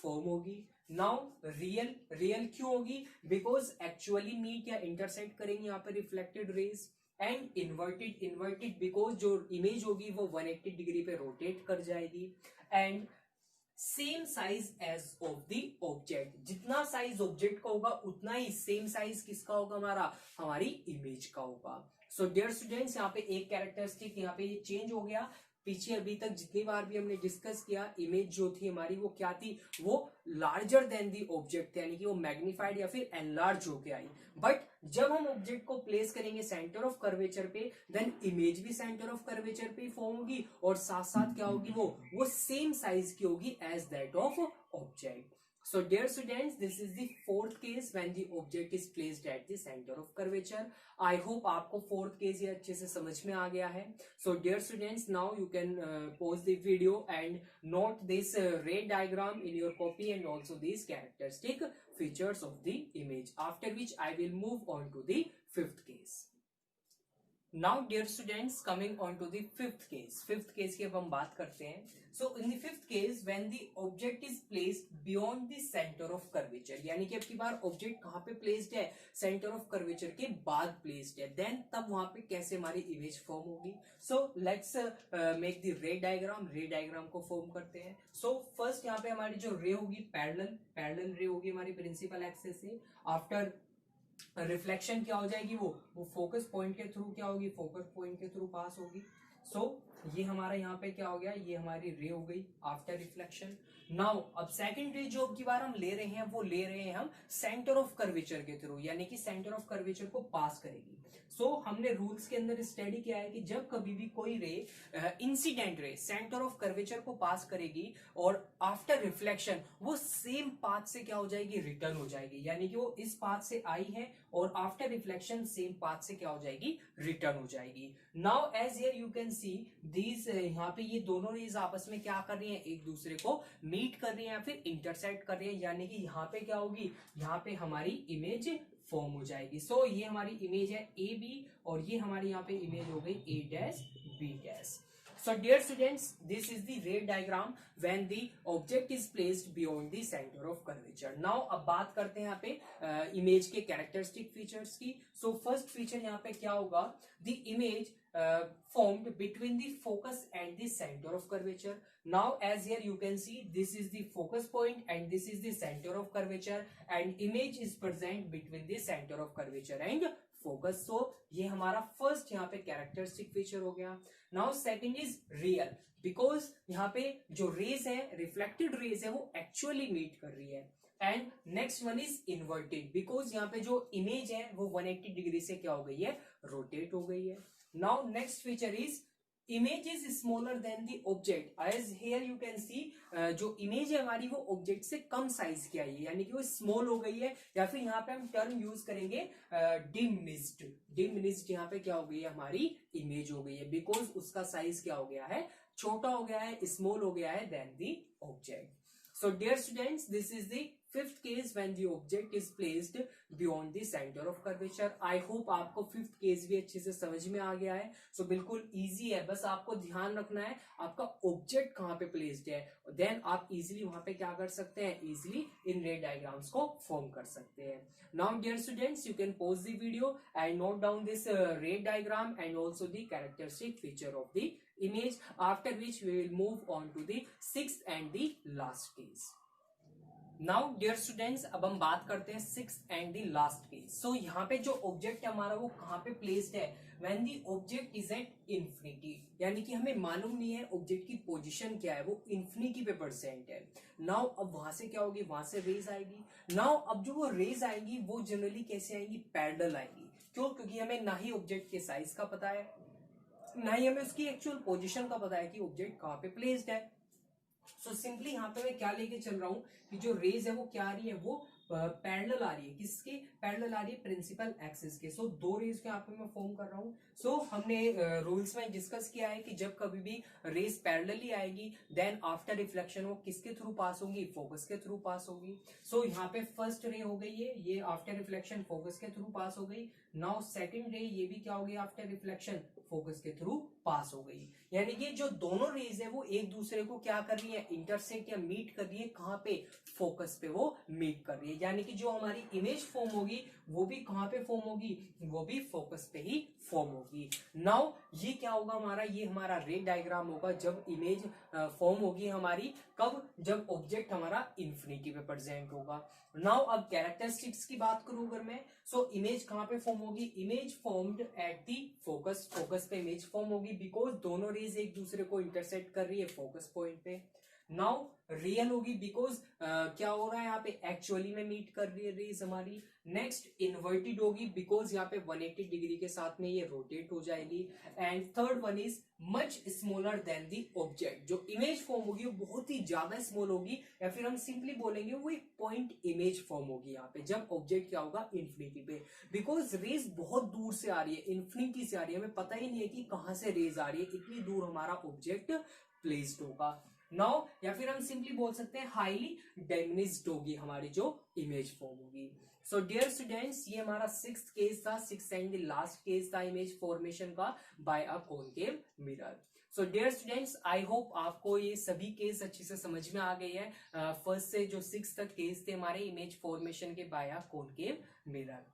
[SPEAKER 1] फॉर्म होगी। नाउ रियल, रियल क्यों होगी, बिकॉज एक्चुअली मीट या इंटरसेक्ट करेंगे यहाँ पे reflected rays. And inverted, inverted because जो इमेज होगी वो 180 डिग्री पे रोटेट कर जाएगी। And same size as of the object, जितना साइज ऑब्जेक्ट का होगा उतना ही सेम साइज किसका होगा, हमारा, हमारी इमेज का होगा। सो डियर स्टूडेंट्स, यहाँ पे एक कैरेक्टरिस्टिक यहाँ पे ये चेंज हो गया। पीछे अभी तक जितनी बार भी हमने डिस्कस किया, इमेज जो थी हमारी वो क्या थी, वो लार्जर देन दी ऑब्जेक्ट, यानी कि वो मैग्नीफाइड या फिर एनलार्ज होके आई। बट जब हम ऑब्जेक्ट को प्लेस करेंगे सेंटर ऑफ कर्वेचर पे, देन इमेज भी सेंटर ऑफ कर्वेचर पे फॉर्म होगी, और साथ साथ क्या होगी, वो सेम साइज की होगी as that of object. So dear students, this is the fourth case when the object is placed at the center of curvature. I hope आपको fourth case ये अच्छे से समझ में आ गया है। So dear students, now you can pause the video and note this ray diagram in your copy and also these characteristic features of the image. After which I will move on to the fifth case. Now dear students, coming on to the fifth case. Fifth case की अब हम बात करते हैं। So in the fifth case, when the object is placed beyond the center of curvature, यानी कि अब की बार ऑब्जेक्ट कहाँ पे प्लेस्ड है, सेंटर ऑफ कर्वेचर के बाद प्लेस्ड है, देन तब वहां पे कैसे हमारी इमेज फॉर्म होगी। So let's make the ray diagram, रे डायग्राम को फॉर्म करते हैं। सो फर्स्ट यहाँ पे हमारी जो रे होगी, पैरेलल, पैरेलल रे होगी हमारी प्रिंसिपल एक्सिस से। आफ्टर रिफ्लेक्शन क्या हो जाएगी, वो फोकस पॉइंट के थ्रू क्या होगी, फोकस पॉइंट के थ्रू पास होगी। सो ये हमारा यहाँ पे क्या हो गया, ये हमारी रे हो गई आफ्टर रिफ्लेक्शन। नाउ अब सेकंड रे जो की बार हम ले रहे हैं, वो ले रहे हैं हम सेंटर ऑफ कर्वेचर के थ्रू, यानी कि सेंटर ऑफ कर्वेचर को पास करेगी। सो हमने रूल्स के अंदर स्टडी किया है कि जब कभी भी कोई ray incident ray centre of curvature को पास करेगी और आफ्टर रिफ्लेक्शन वो सेम पाथ से क्या हो जाएगी, रिटर्न हो जाएगी, यानी कि वो इस पाथ से आई है और आफ्टर रिफ्लेक्शन सेम पाथ से क्या हो जाएगी, रिटर्न हो जाएगी। Now as here you can see these, यहाँ पे ये दोनों रेज आपस में क्या कर रही हैं, एक दूसरे को मीट कर रही हैं या फिर इंटरसेक्ट कर रही हैं, यानी कि यहाँ पे क्या होगी, यहाँ पे हमारी इमेज फॉर्म हो जाएगी। सो ये हमारी इमेज है ए बी, और ये हमारी यहाँ पे इमेज हो गई A dash B dash. So dear students, this is the ray diagram when the object is placed beyond the center of curvature. Now अब बात करते हैं यहाँ पे इमेज के कैरेक्टरिस्टिक फीचर्स की। So first feature यहाँ पे क्या होगा, the image formed between the focus and the center of curvature. Now as here you can see, this is the focus point and this is the center of curvature, and image is present between the center of curvature and focus. So ये हमारा first यहाँ पे characteristic feature हो गया। Now second is real, because यहाँ पे जो raise है, रिफ्लेक्टेड रेज है, वो एक्चुअली मीट कर रही है। And next one is inverted, because यहाँ पे जो इमेज है वो 180 डिग्री से क्या हो गई है, रोटेट हो गई है। Now next feature is image is smaller than the object, as here you can see जो इमेज है हमारी वो ऑब्जेक्ट से कम साइज की आई है, यानी कि वो स्मॉल हो गई है, या फिर यहाँ पे हम टर्म यूज करेंगे डिमिनिश्ड। डिमिनिश्ड यहाँ पे क्या हो गई है, हमारी इमेज हो गई है, बिकॉज उसका साइज क्या हो गया है, छोटा हो गया है, स्मॉल हो गया है than the object. So dear students, this is the fifth case when the object is placed beyond the center of curvature. I hope आपको fifth case भी अच्छे से समझ में आ गया है। So बिल्कुल easy है, बस आपको ध्यान रखना है आपका object कहाँ पे placed है, then आप easily वहाँ पे क्या कर सकते हैं, easily इन ray diagrams को form कर सकते हैं। Now dear students, you can pause the video and note down this ray diagram and also the characteristic feature of the image, after which we will move on to the sixth and the last case. Now dear students, अब हम बात करते हैं six and the last case. So यहाँ पे जो object है हमारा वो कहाँ पे प्लेस्ड है? When the object is at infinity, यानी कि हमें मालूम नहीं है ऑब्जेक्ट की पोजीशन क्या है, वो इंफिनिटी पे परसेंट है. नाउ अब वहां से क्या होगी? वहां से रेज आएगी. नाउ अब जो वो रेज आएंगी वो जनरली कैसे आएंगी? पैरेलल आएंगी. क्यों? क्योंकि हमें ना ही ऑब्जेक्ट के साइज का पता है, ना ही हमें उसकी एक्चुअल पोजीशन का पता है कि ऑब्जेक्ट कहाँ पे प्लेस्ड है. सो सिंपली यहाँ पे मैं क्या लेके चल रहा हूँ कि जो रेज है वो क्या आ रही है? वो पैरेलल आ रही है. किसके पैरेलल आ रही है? प्रिंसिपल एक्सिस के. सो दो रेज के यहाँ पे मैं फॉर्म कर रहा हूँ. सो हमने रूल्स में डिस्कस किया है कि जब कभी भी रेज पैरेलली आएगी देन आफ्टर रिफ्लेक्शन वो किसके थ्रू पास होगी? फोकस के थ्रू पास होगी. सो यहाँ पे फर्स्ट रे हो गई है, ये आफ्टर रिफ्लेक्शन फोकस के थ्रू पास हो गई. नाउ सेकंड रे, ये भी क्या हो गई? आफ्टर रिफ्लेक्शन फोकस के थ्रू पास हो गई. यानी कि जो दोनों रेज है वो एक दूसरे को क्या कर रही है? इंटरसेक्ट या मीट कर रही है. कहां पे? फोकस पे वो मीट कर रही है. यानी कि जो हमारी इमेज फॉर्म होगी वो भी कहां पे फॉर्म होगी? वो भी फोकस पे ही फॉर्म होगी. नाउ ये क्या होगा हमारा? ये हमारा रे डायग्राम होगा जब इमेज फॉर्म होगी हमारी. कब? जब ऑब्जेक्ट हमारा इंफिनिटी पे प्रेजेंट होगा. नाउ अब कैरेक्टरिस्टिक्स की बात करूं अगर मैं, सो इमेज कहां पे फॉर्म होगी? Image formed at the focus. Focus पे इमेज फॉर्म होगी बिकॉज दोनों रेज एक दूसरे को इंटरसेक्ट कर रही है फोकस पॉइंट पे. नाउ रियल होगी बिकॉज क्या हो रहा है यहाँ पे? एक्चुअली में मीट कर रही है रेज हमारी. नेक्स्ट इन्वर्टेड होगी बिकॉज यहाँ पे 180 डिग्री के साथ में ये रोटेट हो जाएगी. And third one is much smaller than the object. जो इमेज फॉर्म होगी वो बहुत ही ज्यादा स्मॉल होगी, या फिर हम सिंपली बोलेंगे वो एक पॉइंट इमेज फॉर्म होगी यहाँ पे जब ऑब्जेक्ट क्या होगा? इंफिनिटी पे. बिकॉज रेज बहुत दूर से आ रही है, इंफिनिटी से आ रही है, हमें पता ही नहीं है कि कहां से रेज आ रही है, इतनी दूर हमारा ऑब्जेक्ट प्लेस्ड होगा. नाउ या फिर हम सिंपली बोल सकते हैं हाईली डायमिनिज्ड होगी हमारी जो इमेज फॉर्म होगी. सो डियर स्टूडेंट्स, ये हमारा सिक्स्थ केस था, sixth and the last case था इमेज फॉर्मेशन का by a concave mirror. So dear students, I hope आपको ये सभी केस अच्छे से समझ में आ गई है. फर्स्ट से जो सिक्स तक केस थे हमारे इमेज फॉर्मेशन के by a concave mirror.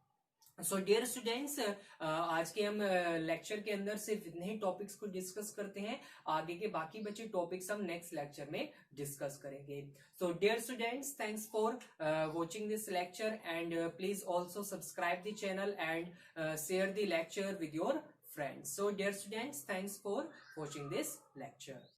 [SPEAKER 1] So dear students, आज के हम लेक्चर के अंदर सिर्फ इतने ही टॉपिक्स को डिस्कस करते हैं. आगे के बाकी बचे टॉपिक्स हम नेक्स्ट लेक्चर में डिस्कस करेंगे. So dear students, thanks for watching this lecture, and please also subscribe the channel and share the lecture with your friends. So dear students, thanks for watching this lecture.